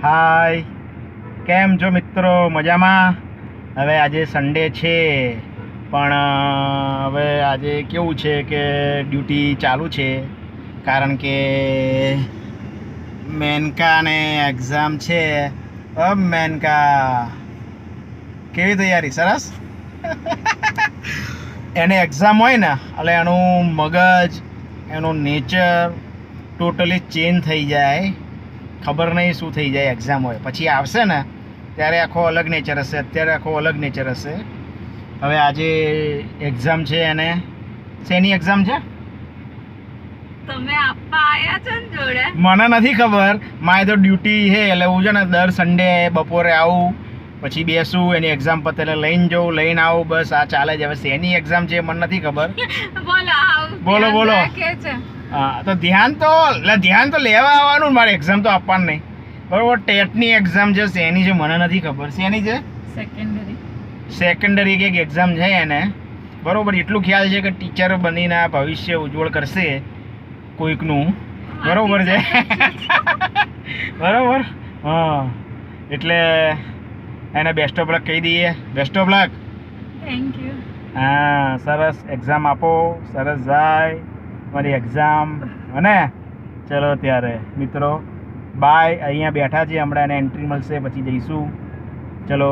હાય, કેમ છો મિત્રો? મજામાં? હવે આજે સન્ડે છે, પણ હવે આજે કેવું છે કે ડ્યુટી ચાલુ છે, કારણ કે મેનકાને એક્ઝામ છે. મેનકા કેવી તૈયારી? સરસ. એને એક્ઝામ હોય ને એટલે એનું મગજ, એનું નેચર ટોટલી ચેન્જ થઈ જાય. ખબર નહીં શું થઈ જાય. એક્ઝામ હોય પછી આવશે ને ત્યારે આખો અલગ નેચર હશે, અત્યારે આખો અલગ નેચર હશે. હવે આજે એક્ઝામ છે. એને શેની એક્ઝામ છે? તમે આપવા આયા છો ને જોડે? મને નથી ખબર. મારે તો ડ્યુટી છે એટલે હું છે ને દર સન્ડે બપોરે આવું, પછી બેસું, એની એક્ઝામ પતે એટલે લઈને જવું, લઈને આવું, બસ આ ચાલે છે. હવે શેની એક્ઝામ છે મને નથી ખબર. બોલો બોલો. કે છે હા, તો ધ્યાન તો લેવા આવવાનું. મારે એક્ઝામ તો આપવાનું નહીં, બરોબર? ટેટની એક્ઝામ છે. શેની છે મને નથી ખબર. શેની છે? સેકન્ડરી કંઈક એક્ઝામ છે એને, બરોબર? એટલું ખ્યાલ છે કે ટીચર બનીને ભવિષ્ય ઉજ્જવળ કરશે કોઈકનું, બરોબર છે? બરોબર. હા, એટલે એને બેસ્ટ ઓફ લક કહી દઈએ. Best of luck. Thank you. હા, સરસ એક્ઝામ આપો, સરસ જાય મારી એક્ઝામ. અને ચલો ત્યારે મિત્રો, બાય. અહીંયા બેઠા છીએ, હમણાં એને એન્ટ્રી મળશે પછી જઈશું. ચલો.